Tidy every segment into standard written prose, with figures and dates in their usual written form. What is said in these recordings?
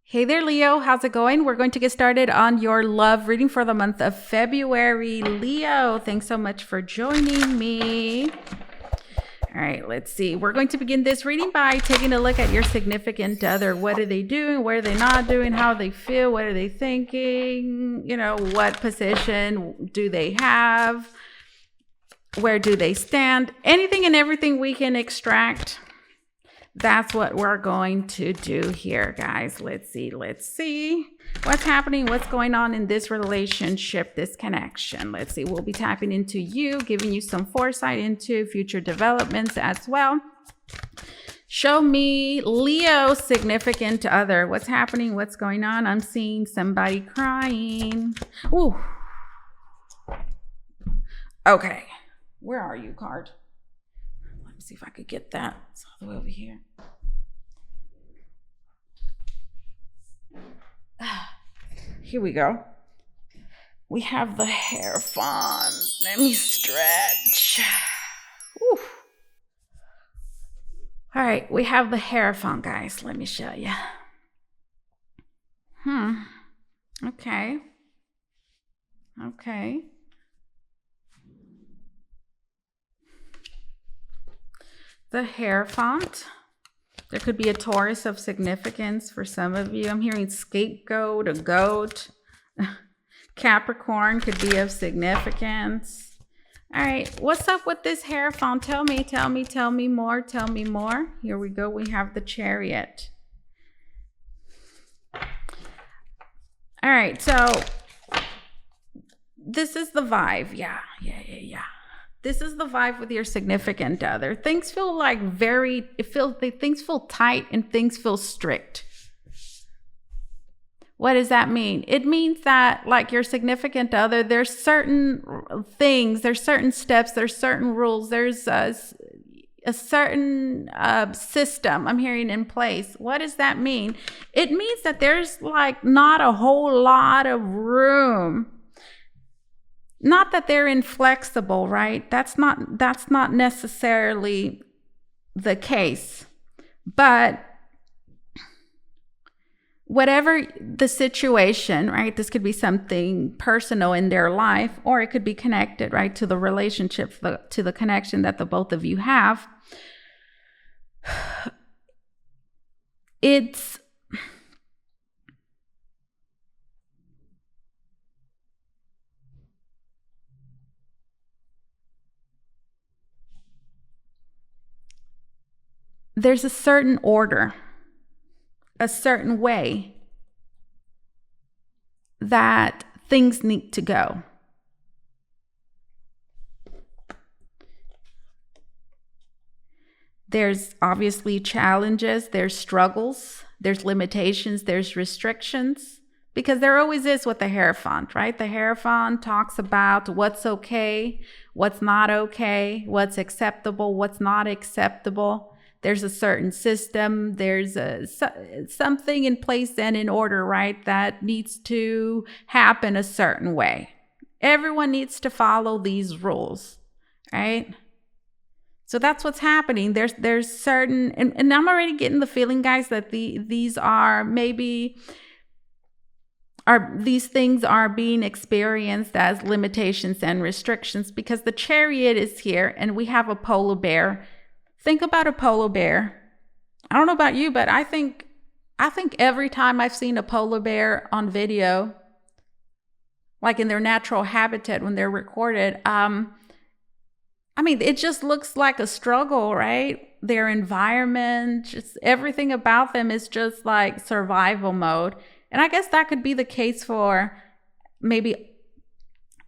Hey there, Leo. How's it going? We're going to get started on your love reading for the month of February. Leo, thanks so much for joining me. All right, let's see. We're going to begin this reading by taking a look at your significant other. What are they doing? What are they not doing? How they feel? What are they thinking? What position do they have? Where do they stand? Anything and everything we can extract. That's what we're going to do here, guys. Let's see what's happening, what's going on in this relationship, this connection. Let's see. We'll be tapping into you, giving you some foresight into future developments as well. Show me, Leo, significant other. What's happening? What's going on? I'm seeing somebody crying. Ooh. Okay. Where are you, card? Let me see if I could get that. It's all the way over here. Here we go. We have the Hierophant. Let me stretch. Whew. All right, we have the Hierophant, guys. Let me show you. Okay. The Hierophant. There could be a Taurus of significance for some of you. I'm hearing scapegoat, a goat. Capricorn could be of significance. All right, what's up with this Hierophant? Tell me more. Here we go. We have the Chariot. All right, so this is the vibe. Yeah. This is the vibe with your significant other. Things feel like things feel tight and things feel strict. What does that mean? It means that like your significant other, there's certain things, there's certain steps, there's certain rules, there's a certain system I'm hearing in place. What does that mean? It means that there's like not a whole lot of room. Not that they're inflexible, right? That's not necessarily the case. But whatever the situation, right? This could be something personal in their life, or it could be connected, right, to the relationship, to the connection that the both of you have. There's a certain order, a certain way that things need to go. There's obviously challenges, there's struggles, there's limitations, there's restrictions, because there always is with the Hierophant, right? The Hierophant talks about what's okay, what's not okay, what's acceptable, what's not acceptable. There's a certain system, there's something in place and in order, right, that needs to happen a certain way. Everyone needs to follow these rules, right? So that's what's happening. There's certain, and I'm already getting the feeling, guys, that these things are being experienced as limitations and restrictions, because the Chariot is here and we have a polar bear. Think about a polar bear. I don't know about you, but I think every time I've seen a polar bear on video, like in their natural habitat when they're recorded, it just looks like a struggle, right? Their environment, just everything about them is just like survival mode. And I guess that could be the case for maybe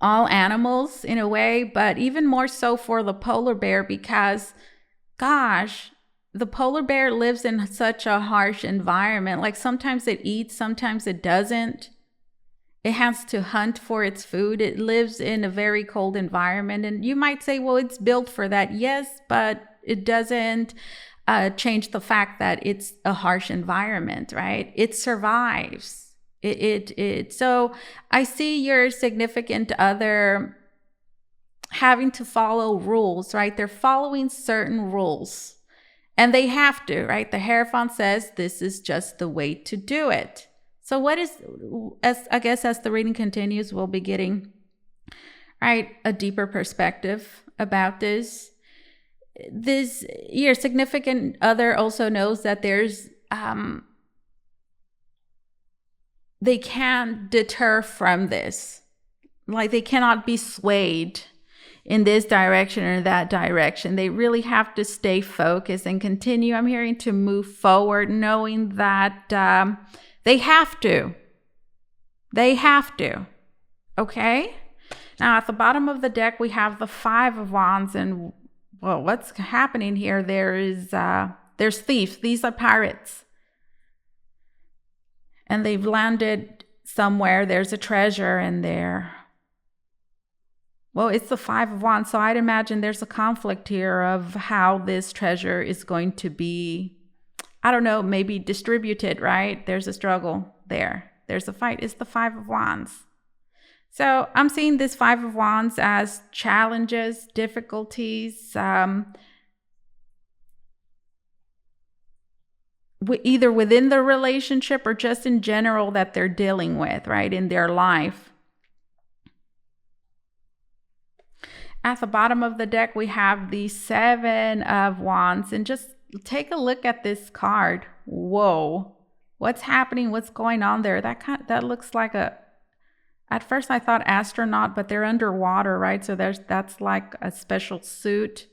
all animals in a way, but even more so for the polar bear, because gosh, the polar bear lives in such a harsh environment. Like sometimes it eats, sometimes it doesn't. It has to hunt for its food. It lives in a very cold environment. And you might say, well, it's built for that. Yes, but it doesn't change the fact that it's a harsh environment, right? It survives. So I see your significant other having to follow rules, right? They're following certain rules and they have to, right? The Hierophant says this is just the way to do it. So what is, as I guess as the reading continues, we'll be getting, right, a deeper perspective about this. Your significant other also knows that there's, they can't deter from this. Like they cannot be swayed in this direction or that direction. They really have to stay focused and continue. I'm hearing to move forward, knowing that they have to. They have to. Okay? Now, at the bottom of the deck, we have the Five of Wands. And, well, what's happening here? There's thieves. These are pirates. And they've landed somewhere. There's a treasure in there. Well, it's the Five of Wands, so I'd imagine there's a conflict here of how this treasure is going to be, I don't know, maybe distributed, right? There's a struggle there. There's a fight. It's the Five of Wands. So I'm seeing this Five of Wands as challenges, difficulties, either within the relationship or just in general that they're dealing with, right, in their life. At the bottom of the deck, we have the Seven of Wands. And just take a look at this card. Whoa. What's happening? What's going on there? That looks like at first I thought astronaut, but they're underwater, right? So that's like a special suit.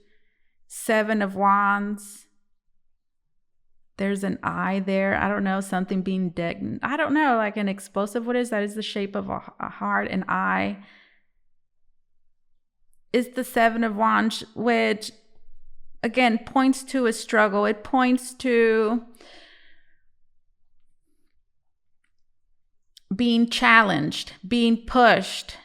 Seven of Wands. There's an eye there. I don't know, something being decked. I don't know, like an explosive. What is that? Is the shape of a heart, an eye. Is the Seven of Wands, which again points to a struggle. It points to being challenged, being pushed.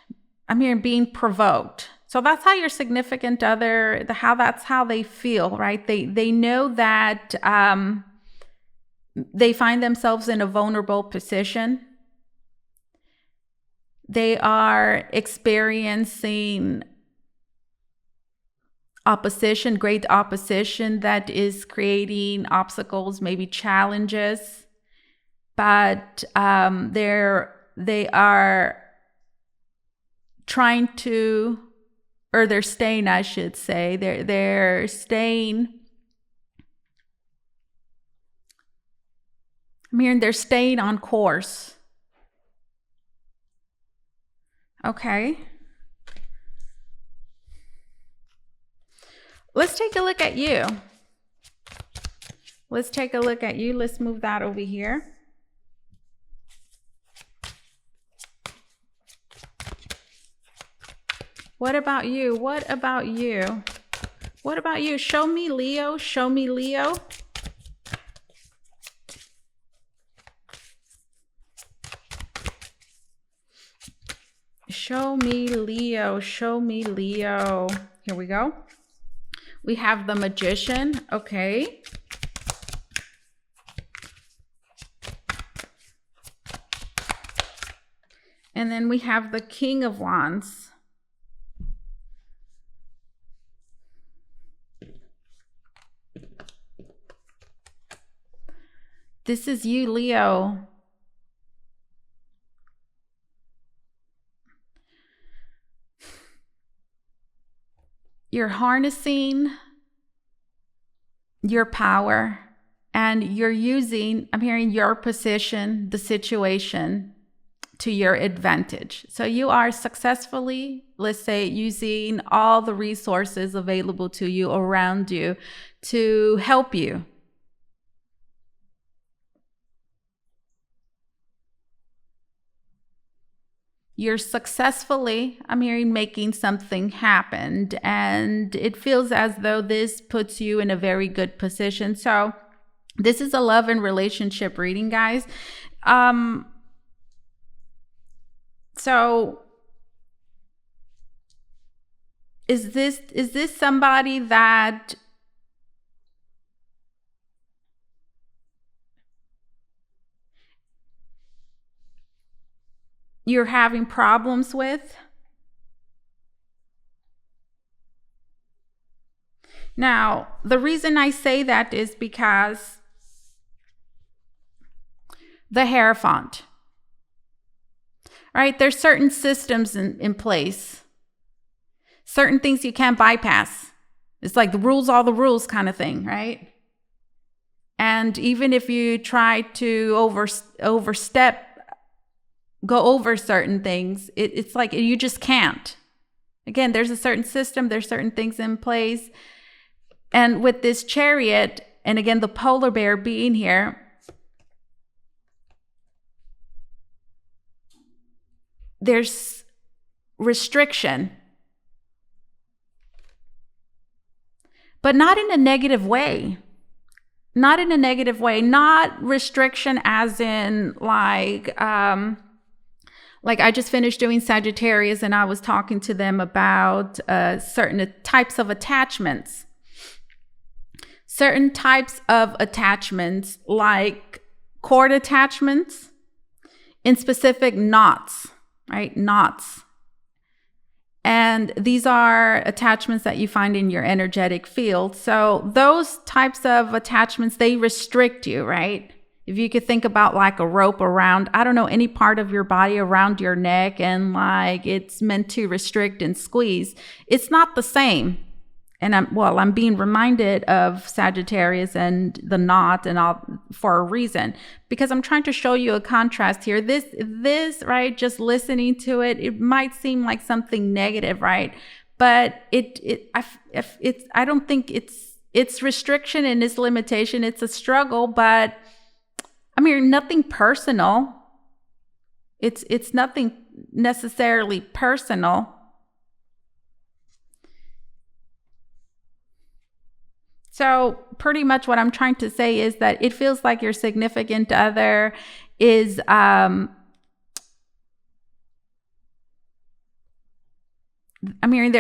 I'm hearing being provoked. So that's how your significant other, that's how they feel, right? They know that they find themselves in a vulnerable position. They are experiencing opposition, great opposition that is creating obstacles, maybe challenges, but they are trying to, or they're staying, I should say, they're staying. I'm hearing they're staying on course. Okay. Let's take a look at you. Let's take a look at you. Let's move that over here. What about you? What about you? What about you? Show me Leo. Show me Leo. Show me Leo. Show me Leo. Here we go. We have the Magician. Okay. And then we have the King of Wands. This is you, Leo. You're harnessing your power and you're using, I'm hearing, your position, the situation to your advantage. So you are successfully, let's say, using all the resources available to you around you to help you. You're successfully, I'm hearing, making something happen, and it feels as though this puts you in a very good position. So this is a love and relationship reading, guys. So is this somebody that you're having problems with? Now, the reason I say that is because the Hierophant. right? There's certain systems in place, certain things you can't bypass. It's like the rules, all the rules kind of thing, right? And even if you try to go over certain things, it's like you just can't. Again, there's a certain system, there's certain things in place. And with this Chariot, and again, the polar bear being here, there's restriction. But not in a negative way. Not in a negative way. Not restriction as in like I just finished doing Sagittarius and I was talking to them about certain types of attachments. Certain types of attachments like cord attachments in specific knots, right? Knots. And these are attachments that you find in your energetic field. So those types of attachments, they restrict you, right? If you could think about like a rope around, I don't know, any part of your body around your neck, and like it's meant to restrict and squeeze. It's not the same. And I'm being reminded of Sagittarius and the knot and all for a reason, because I'm trying to show you a contrast here. This, right, just listening to it, it might seem like something negative, right? But I don't think it's restriction and it's limitation. It's a struggle, but I mean, nothing personal. It's nothing necessarily personal. So pretty much what I'm trying to say is that it feels like your significant other is they're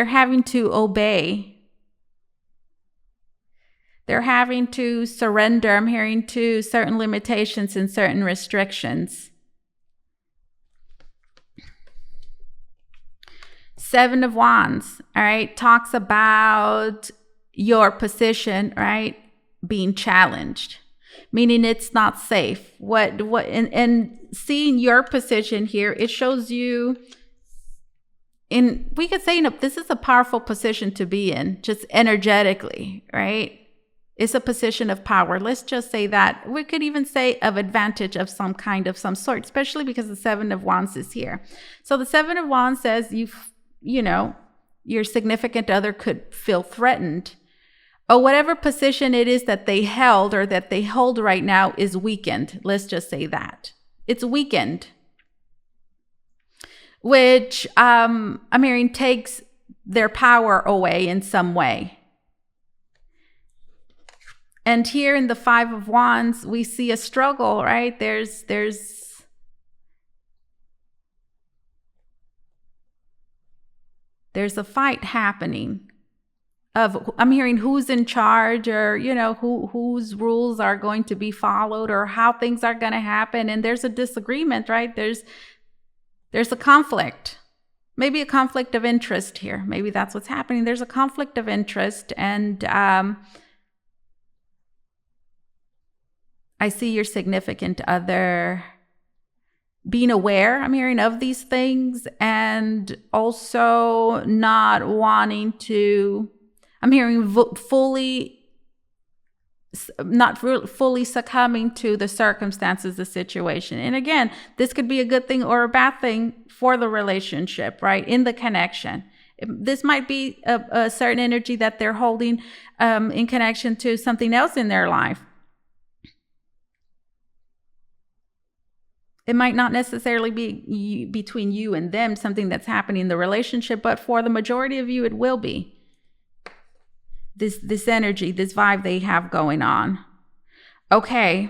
having to obey. They're having to surrender. I'm hearing to certain limitations and certain restrictions. Seven of Wands, all right, talks about your position, right, being challenged, meaning it's not safe. And seeing your position here, it shows you we could say, this is a powerful position to be in, just energetically, right? It's a position of power. Let's just say that. We could even say of advantage of some sort, especially because the Seven of Wands is here. So the Seven of Wands says your significant other could feel threatened, or whatever position it is that they held or that they hold right now is weakened. Let's just say that. It's weakened, which takes their power away in some way. And here in the Five of Wands, we see a struggle, right? There's a fight happening. I'm hearing who's in charge, or whose rules are going to be followed, or how things are going to happen, and there's a disagreement, right? There's a conflict, maybe a conflict of interest here. Maybe that's what's happening. There's a conflict of interest, and I see your significant other being aware, I'm hearing, of these things, and also not wanting to, I'm hearing not fully succumbing to the circumstances, the situation. And again, this could be a good thing or a bad thing for the relationship, right? In the connection. This might be a certain energy that they're holding in connection to something else in their life. It might not necessarily be between you and them, something that's happening in the relationship, but for the majority of you, it will be. This energy, this vibe they have going on. Okay.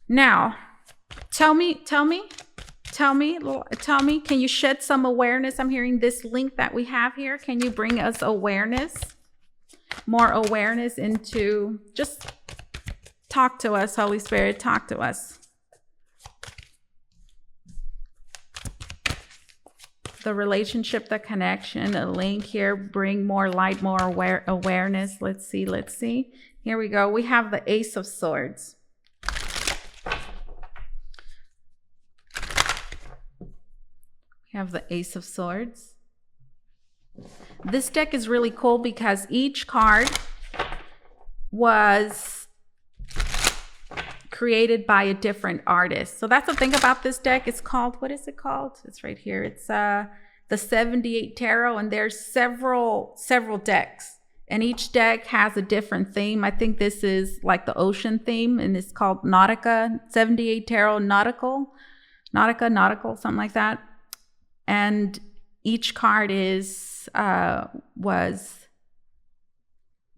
Now, tell me, can you shed some awareness? I'm hearing this link that we have here. Can you bring us awareness? More awareness into, just talk to us, Holy Spirit, talk to us. The relationship, the connection, a link here, bring more light, more awareness. Let's see. Here we go. We have the Ace of Swords. You have the Ace of Swords. This deck is really cool because each card was created by a different artist. So that's the thing about this deck. It's called, what is it called? It's right here. It's the 78 Tarot, and there's several decks, and each deck has a different theme. I think this is like the ocean theme, and it's called Nautica, 78 Tarot Nautical, something like that. And each card was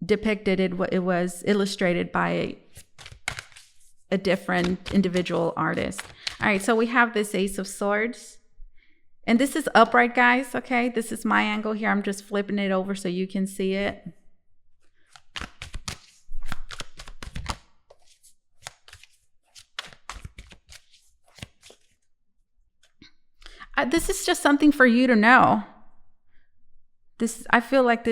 depicted, it was illustrated by a different individual artist. All right, so we have this Ace of Swords, and this is upright, guys. Okay, this is my angle here. I'm just flipping it over so you can see it. This is just something for you to know. I feel like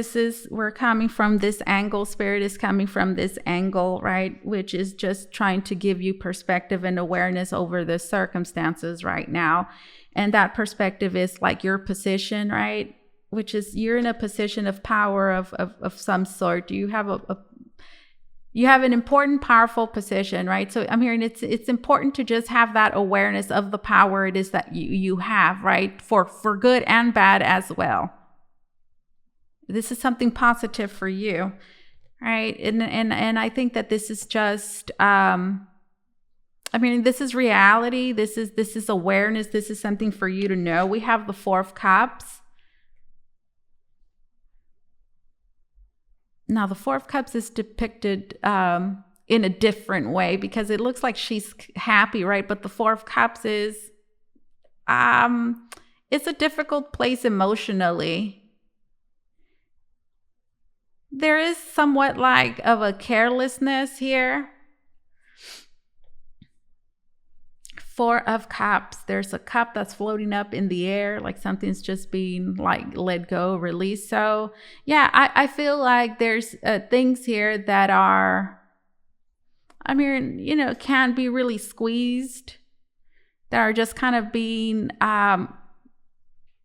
we're coming from this angle. Spirit is coming from this angle, right? Which is just trying to give you perspective and awareness over the circumstances right now. And that perspective is like your position, right? Which is you're in a position of power of some sort. You have you have an important, powerful position, right? So I'm hearing it's important to just have that awareness of the power it is that you have, right? For good and bad as well. This is something positive for you, right? And I think that this is just, this is reality. This is awareness. This is something for you to know. We have the Four of Cups. Now, the Four of Cups is depicted in a different way because it looks like she's happy, right? But the Four of Cups is, it's a difficult place emotionally. There is somewhat like of a carelessness here. Four of Cups. There's a cup that's floating up in the air, like something's just being like let go, released. So yeah, I feel like there's things here that are, can be really squeezed, that are just kind of being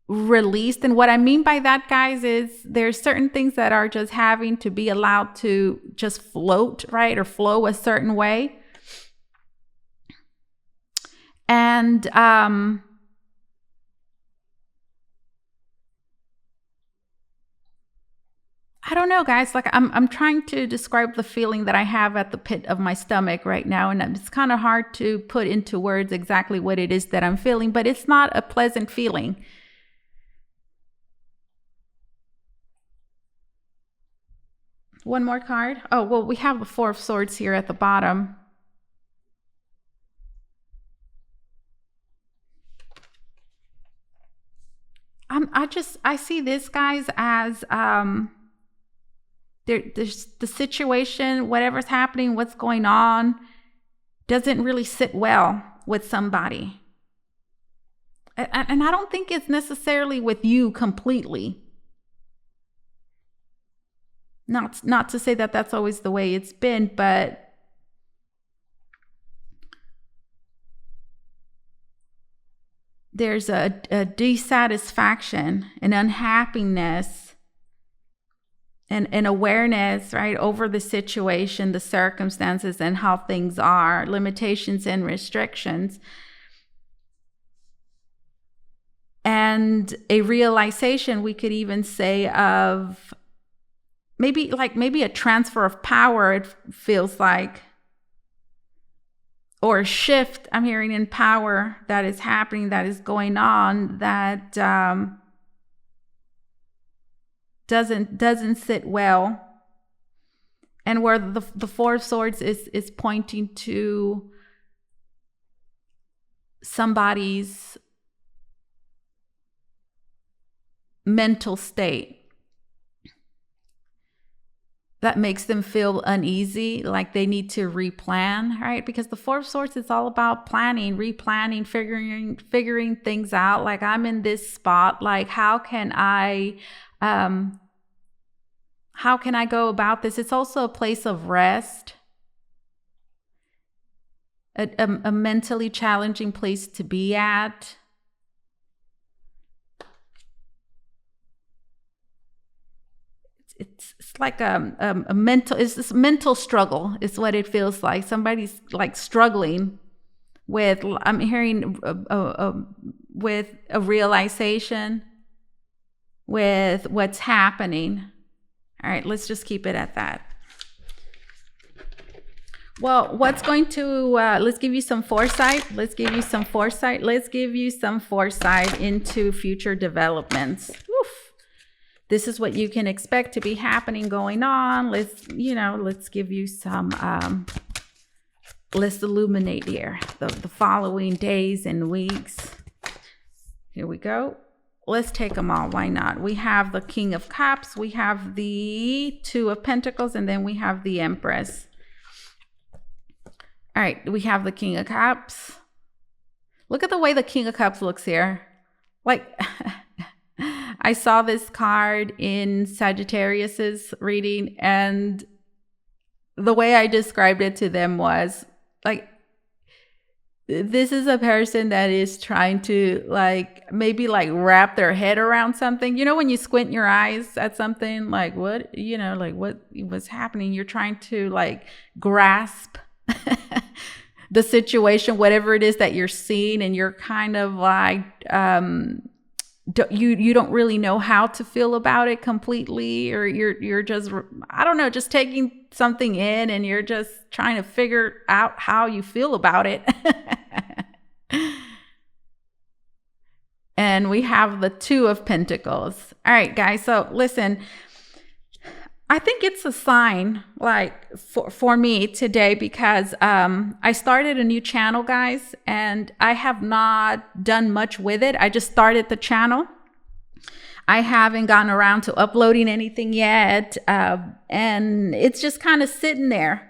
released. And what I mean by that, guys, is there's certain things that are just having to be allowed to just float, right? Or flow a certain way. And I don't know, guys, like I'm trying to describe the feeling that I have at the pit of my stomach right now. And it's kind of hard to put into words exactly what it is that I'm feeling, but it's not a pleasant feeling. One more card. Oh, well, we have the Four of Swords here at the bottom. I see this, guys, as there's the situation, whatever's happening, what's going on, doesn't really sit well with somebody. And I don't think it's necessarily with you completely. Not to say that that's always the way it's been, but there's a dissatisfaction, an unhappiness, and an awareness, right, over the situation, the circumstances, and how things are, limitations and restrictions. And a realization, we could even say, of maybe a transfer of power, it feels like, or a shift I'm hearing in power that is happening, that is going on, that doesn't sit well. And where the Four of Swords is pointing to somebody's mental state that makes them feel uneasy, like they need to replan, right? Because the Four of Swords is all about planning, replanning, figuring things out. Like, I'm in this spot, like how can I go about this? It's also a place of rest, a mentally challenging place to be at. it's like a mental, it's this mental struggle is what it feels like. Somebody's like struggling with, I'm hearing with a realization with what's happening. All right, let's just keep it at that. Well, what's going to, let's give you some foresight. Let's give you some foresight. Let's give you some foresight into future developments. Oof. This is what you can expect to be happening, going on. Let's give you some, let's illuminate here the following days and weeks. Here we go. Let's take them all. Why not? We have the King of Cups. We have the Two of Pentacles. And then we have the Empress. All right, we have the King of Cups. Look at the way the King of Cups looks here. Like, I saw this card in Sagittarius's reading, and the way I described it to them was like, this is a person that is trying to maybe wrap their head around something. You know, when you squint your eyes at something, like what was happening? You're trying to grasp the situation, whatever it is that you're seeing, and you're kind of you don't really know how to feel about it completely, or you're just, I don't know, just taking something in, and you're just trying to figure out how you feel about it. And we have the Two of Pentacles. All right, guys, so listen, I think it's a sign for me today, because I started a new channel, guys, and I have not done much with it. I just started the channel. I haven't gotten around to uploading anything yet, and it's just kind of sitting there.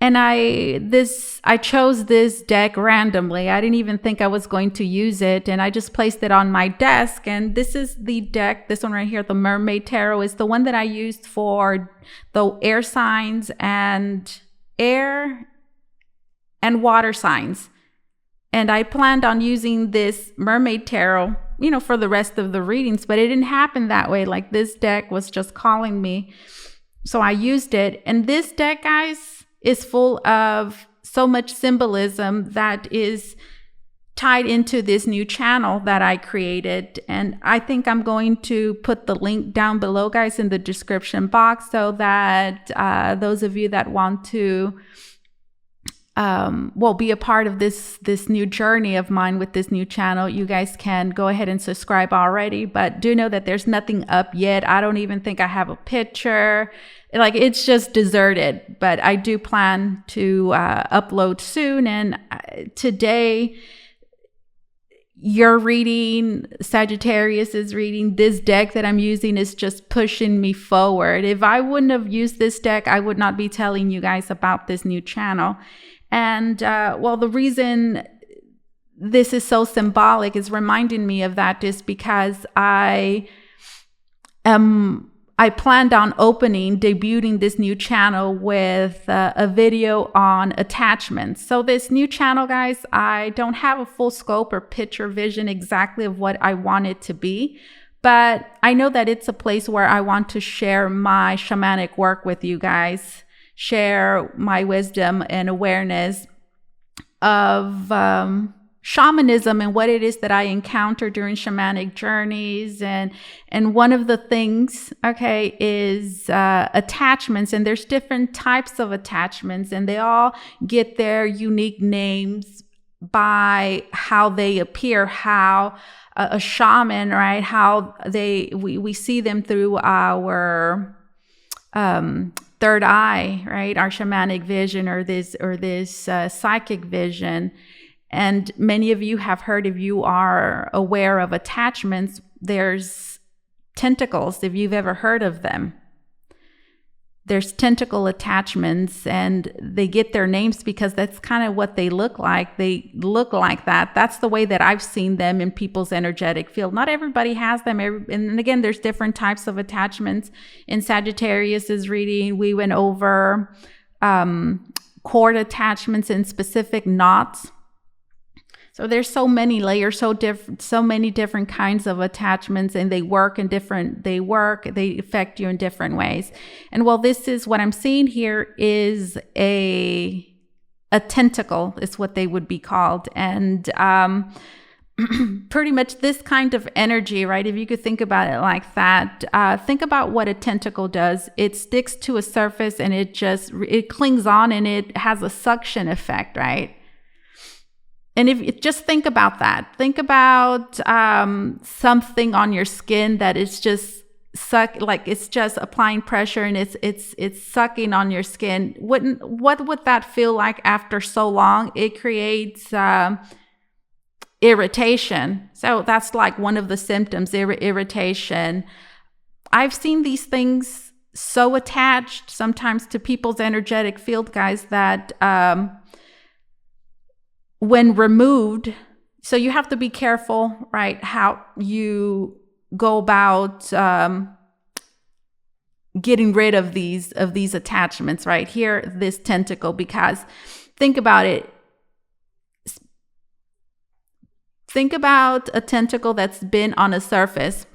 And I chose this deck randomly. I didn't even think I was going to use it, and I just placed it on my desk. And this is the deck, this one right here, the Mermaid Tarot, is the one that I used for the air signs and air and water signs. And I planned on using this Mermaid Tarot, for the rest of the readings, but it didn't happen that way. Like, this deck was just calling me. So I used it. And this deck, guys, is full of so much symbolism that is tied into this new channel that I created. And I think I'm going to put the link down below, guys, in the description box, so that those of you that want to be a part of this new journey of mine with this new channel, you guys can go ahead and subscribe already. But do know that there's nothing up yet. I don't even think I have a picture. It's just deserted, but I do plan to upload soon. And today, your reading, Sagittarius is reading, this deck that I'm using is just pushing me forward. If I wouldn't have used this deck, I would not be telling you guys about this new channel. And the reason this is so symbolic is reminding me of that is because I planned on debuting this new channel with a video on attachments. So this new channel, guys, I don't have a full scope or picture vision exactly of what I want it to be, but I know that it's a place where I want to share my shamanic work with you guys, share my wisdom and awareness of shamanism and what it is that I encounter during shamanic journeys. And one of the things, okay, is attachments. And there's different types of attachments, and they all get their unique names by how they appear, how a shaman, right, how we see them through our third eye, right, our shamanic vision, or this psychic vision. And many of you have heard, if you are aware of attachments, there's tentacles, if you've ever heard of them. There's tentacle attachments, and they get their names because that's kind of what they look like. They look like that. That's the way that I've seen them in people's energetic field. Not everybody has them. And again, there's different types of attachments. In Sagittarius's reading, we went over cord attachments and specific knots So there's so many layers, so many different kinds of attachments, and they affect you in different ways. And well, this is what I'm seeing here is a tentacle is what they would be called. And pretty much this kind of energy, right? If you could think about it like that, think about what a tentacle does. It sticks to a surface and it clings on, and it has a suction effect, right? And if you just think about that, think about something on your skin that is just it's just applying pressure, and it's sucking on your skin. What would that feel like after so long? It creates irritation. So that's like one of the symptoms, irritation. I've seen these things so attached sometimes to people's energetic field, guys, that when removed, so you have to be careful, right, how you go about getting rid of these attachments, right? Here, this tentacle, because think about it. Think about a tentacle that's been on a surface,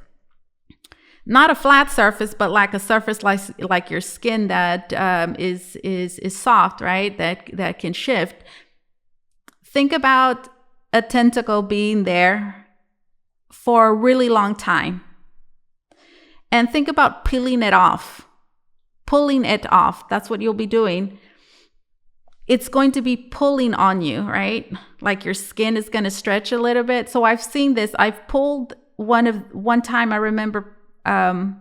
not a flat surface, but like a surface like your skin that is soft, right? That can shift. Think about a tentacle being there for a really long time, and think about pulling it off. That's what you'll be doing. It's going to be pulling on you, right? Like your skin is going to stretch a little bit. So I've seen this. I've pulled one time, I remember, and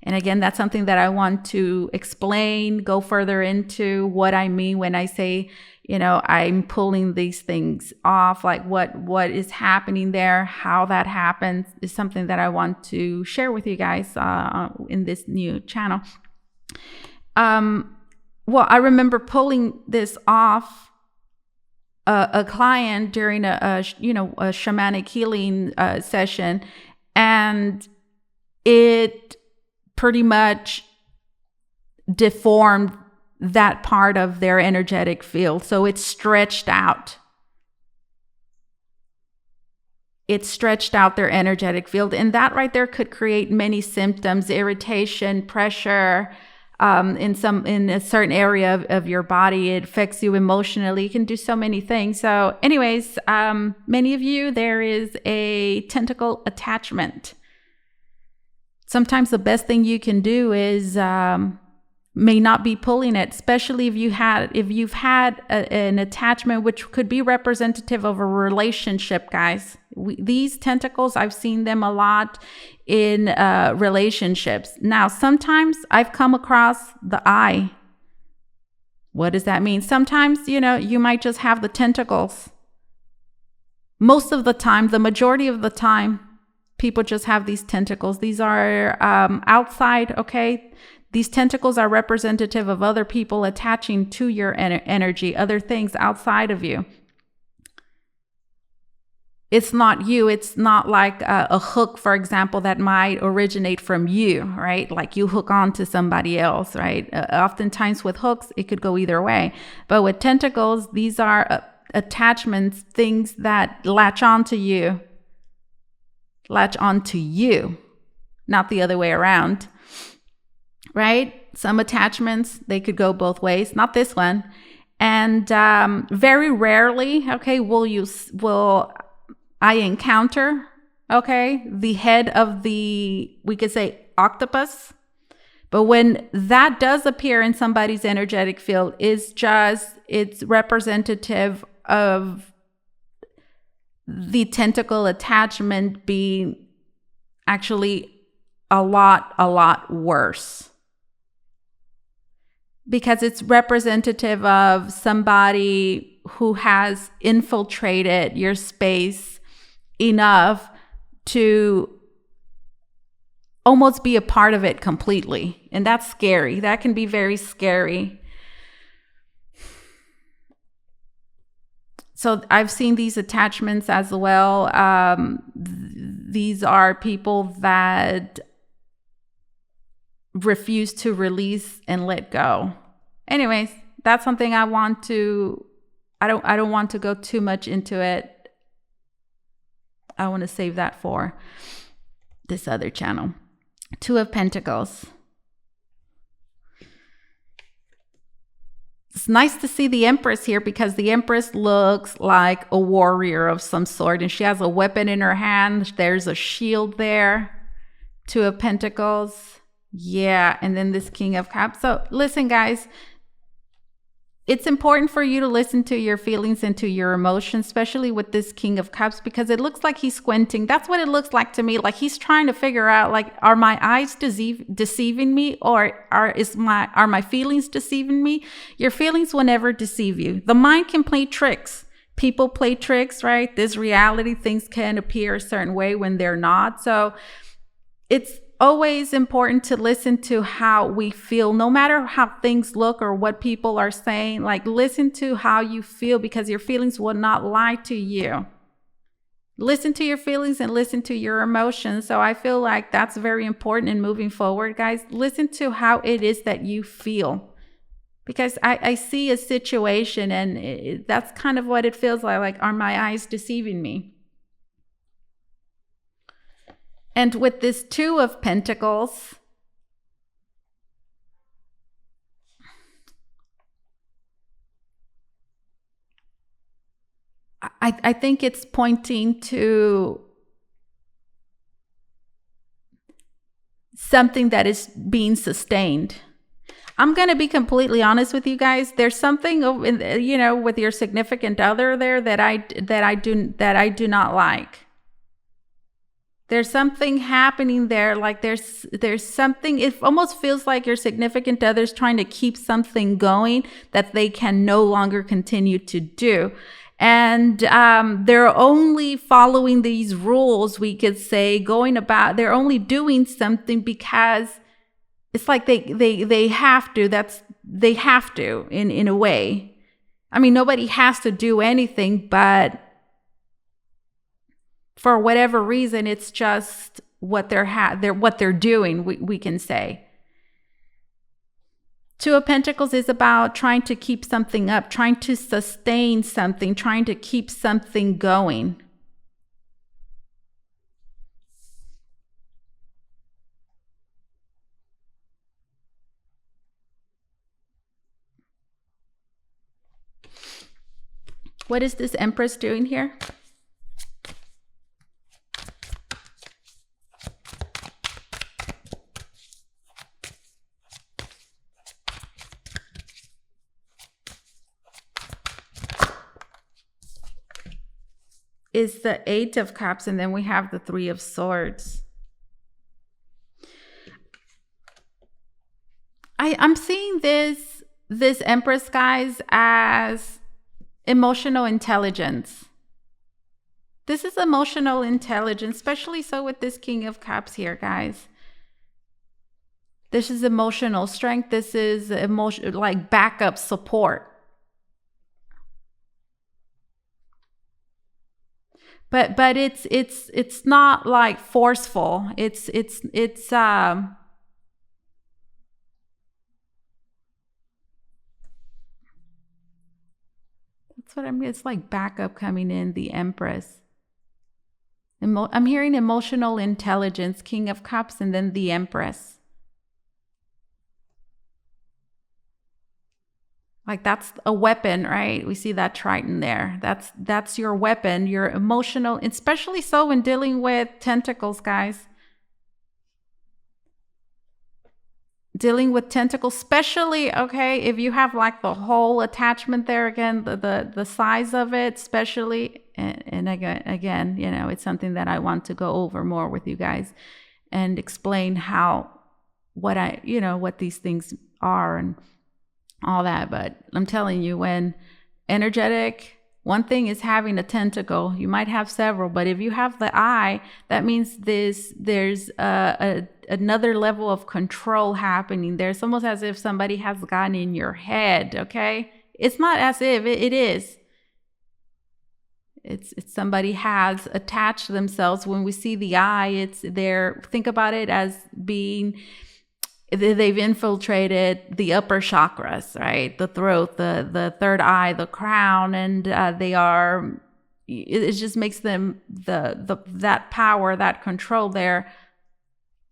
again, that's something that I want to explain, go further into what I mean when I say, I'm pulling these things off, like what is happening there, how that happens is something that I want to share with you guys in this new channel. Well, I remember pulling this off a client during a shamanic healing session, and it pretty much deformed that part of their energetic field. So it stretched out. It stretched out their energetic field, and that right there could create many symptoms: irritation, pressure. In a certain area of your body. It affects you emotionally. It can do so many things. So anyways, many of you, there is a tentacle attachment. Sometimes the best thing you can do is may not be pulling it, especially if you've had an attachment which could be representative of a relationship, guys. These tentacles, I've seen them a lot in relationships. Now, sometimes I've come across the eye. What does that mean? Sometimes, you might just have the tentacles. Most of the time, the majority of the time, people just have these tentacles. These are outside, okay? These tentacles are representative of other people attaching to your energy, other things outside of you. It's not you. It's not like a hook, for example, that might originate from you, right? Like you hook on to somebody else, right? Oftentimes with hooks, it could go either way. But with tentacles, these are attachments, things that latch onto you, not the other way around, right? Some attachments, they could go both ways, not this one. And very rarely, okay, will I encounter, okay, the head of we could say octopus. But when that does appear in somebody's energetic field, it's representative of the tentacle attachment being actually a lot worse. Because it's representative of somebody who has infiltrated your space enough to almost be a part of it completely. And that's scary. That can be very scary. So I've seen these attachments as well. These are people that refuse to release and let go. Anyways, that's something I don't want to go too much into it. I want to save that for this other channel. Two of Pentacles. It's nice to see the Empress here because the Empress looks like a warrior of some sort, and she has a weapon in her hand. There's a shield there. Two of Pentacles. Yeah, and then this King of Cups. So listen, guys, it's important for you to listen to your feelings and to your emotions, especially with this King of Cups, because it looks like he's squinting. That's what it looks like to me. Like he's trying to figure out, like, are my eyes deceiving me, or are my feelings deceiving me? Your feelings will never deceive you. The mind can play tricks. People play tricks, right? This reality, things can appear a certain way when they're not. So it's always important to listen to how we feel, no matter how things look or what people are saying. Like, listen to how you feel, because your feelings will not lie to you. Listen to your feelings and listen to your emotions. So I feel like that's very important in moving forward, guys. Listen to how it is that you feel, because I see a situation and that's kind of what it feels like. Like, are my eyes deceiving me? And with this Two of Pentacles, I think it's pointing to something that is being sustained. I'm going to be completely honest with you guys. There's something, you know, with your significant other there that I do not like. There's something happening there. Like there's something, it almost feels like your significant other's trying to keep something going that they can no longer continue to do. And they're only following these rules, we could say, they're only doing something because it's like they have to. They have to in a way. I mean, nobody has to do anything, but for whatever reason, it's just what they're doing, we can say. Two of Pentacles is about trying to keep something up, trying to sustain something, trying to keep something going. What is this Empress doing here? Is the Eight of Cups, and then we have the Three of Swords. I'm seeing this Empress, guys, as emotional intelligence. This is emotional intelligence, especially so with this King of Cups here, guys. This is emotional strength. This is like backup support. But it's not like forceful. It's that's what I'm. It's like backup coming in. The Empress. I'm hearing emotional intelligence, King of Cups, and then the Empress. Like that's a weapon, right? We see that Triton there. That's your weapon, your emotional, especially so when dealing with tentacles, guys. Dealing with tentacles, especially, okay, if you have like the whole attachment there again, the size of it, especially, and again, you know, it's something that I want to go over more with you guys and explain what these things are and all that. But I'm telling you, when energetic, one thing is having a tentacle. You might have several, but if you have the eye, that means there's another level of control happening. There's almost as if somebody has gotten in your head. Okay, it's not as if it is. It's somebody has attached themselves. When we see the eye, think about it as being, they've infiltrated the upper chakras, right? The throat, the third eye, the crown, and they are it just makes them that power, that control there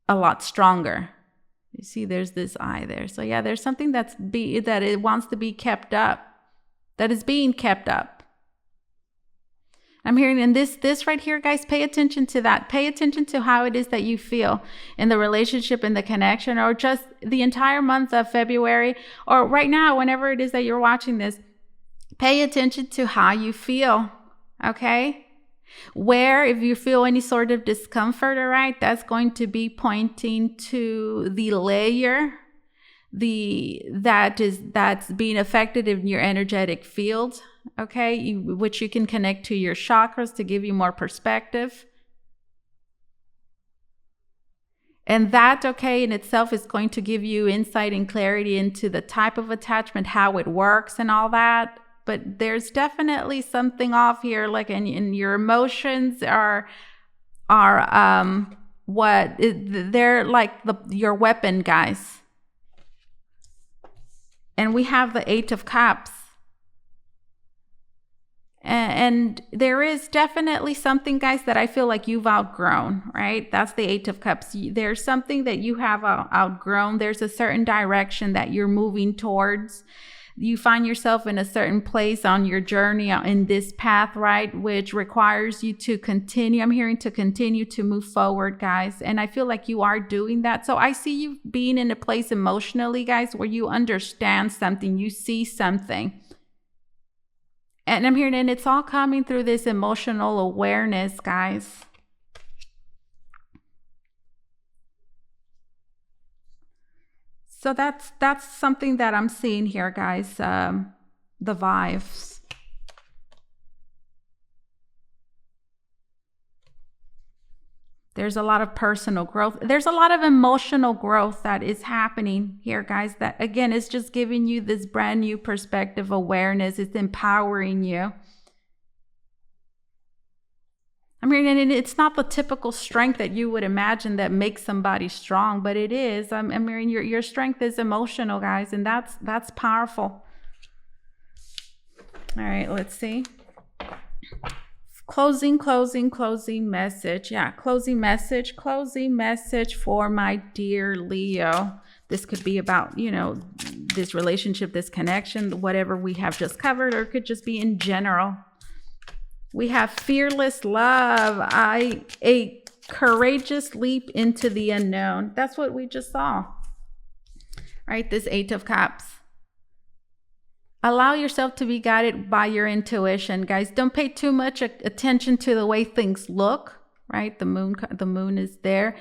a lot stronger. You see, there's this eye there. So yeah, there's something that it wants to be kept up, that is being kept up. I'm hearing in this right here, guys, pay attention to that. Pay attention to how it is that you feel in the relationship, in the connection, or just the entire month of February, or right now, whenever it is that you're watching this. Pay attention to how you feel, okay? Where, if you feel any sort of discomfort, all right, that's going to be pointing to the layer that's being affected in your energetic field, okay, which you can connect to your chakras to give you more perspective. And that, okay, in itself is going to give you insight and clarity into the type of attachment, how it works and all that. But there's definitely something off here, like in your emotions they're like your weapon, guys. And we have the 8 of Cups. And there is definitely something, guys, that I feel like you've outgrown, right? That's the 8 of Cups. There's something that you have outgrown. There's a certain direction that you're moving towards. You find yourself in a certain place on your journey in this path, right? Which requires you to continue. I'm hearing to continue to move forward, guys. And I feel like you are doing that. So I see you being in a place emotionally, guys, where you understand something, you see something. And I'm hearing, and it's all coming through this emotional awareness, guys. So that's something that I'm seeing here, guys. The vibes. There's a lot of personal growth. There's a lot of emotional growth that is happening here, guys. That, again, is just giving you this brand new perspective, awareness. It's empowering you. I mean, and it's not the typical strength that you would imagine that makes somebody strong, but it is. I mean, your strength is emotional, guys, and that's powerful. All right, let's see. Closing message. Yeah, closing message for my dear Leo. This could be about, this relationship, this connection, whatever we have just covered, or it could just be in general. We have fearless love, a courageous leap into the unknown. That's what we just saw, right? This 8 of Cups. Allow yourself to be guided by your intuition, guys. Don't pay too much attention to the way things look, right? The moon is there.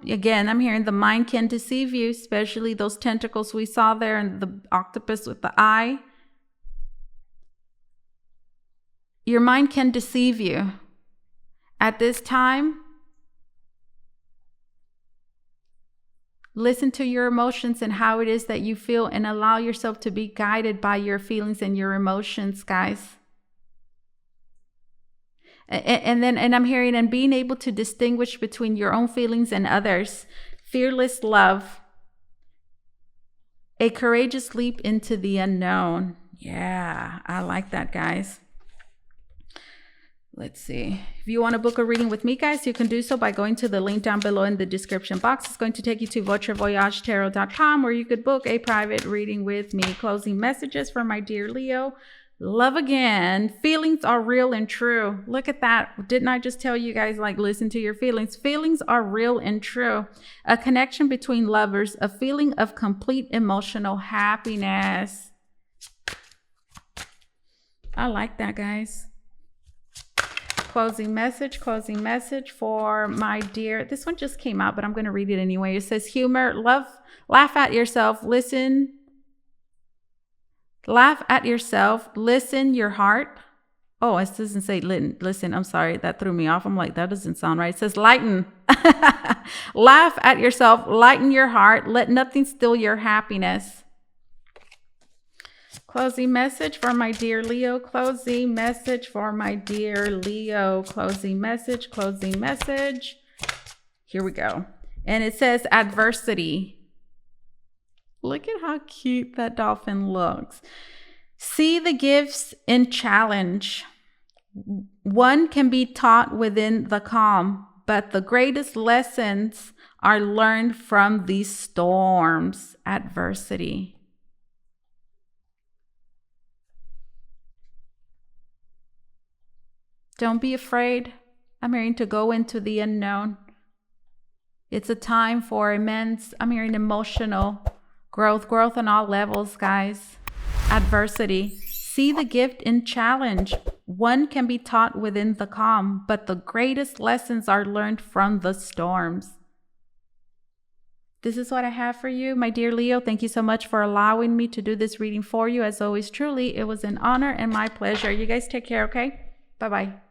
Again, I'm hearing the mind can deceive you, especially those tentacles we saw there and the octopus with the eye. Your mind can deceive you. At this time, listen to your emotions and how it is that you feel, and allow yourself to be guided by your feelings and your emotions, guys. And I'm hearing, and being able to distinguish between your own feelings and others. Fearless love. A courageous leap into the unknown. Yeah, I like that, guys. Let's see. If you want to book a reading with me, guys, you can do so by going to the link down below in the description box. It's going to take you to VotreVoyageTarot.com, where you could book a private reading with me. Closing messages for my dear Leo. Love again. Feelings are real and true. Look at that. Didn't I just tell you guys, like, listen to your feelings? Feelings are real and true. A connection between lovers. A feeling of complete emotional happiness. I like that, guys. Closing message for my dear. This one just came out, but I'm going to read it anyway. It says humor, love, laugh at yourself, listen your heart. Oh, it doesn't say listen. I'm sorry. That threw me off. I'm like, that doesn't sound right. It says lighten. Laugh at yourself, lighten your heart. Let nothing steal your happiness. Closing message for my dear Leo. Closing message for my dear Leo. Closing message. Here we go. And it says adversity. Look at how cute that dolphin looks. See the gifts in challenge. One can be taught within the calm, but the greatest lessons are learned from these storms, adversity. Don't be afraid. I'm hearing to go into the unknown. It's a time for immense, I'm hearing emotional growth on all levels, guys. Adversity. See the gift in challenge. One can be taught within the calm, but the greatest lessons are learned from the storms. This is what I have for you, my dear Leo. Thank you so much for allowing me to do this reading for you. As always, truly, it was an honor and my pleasure. You guys take care, okay? Bye-bye.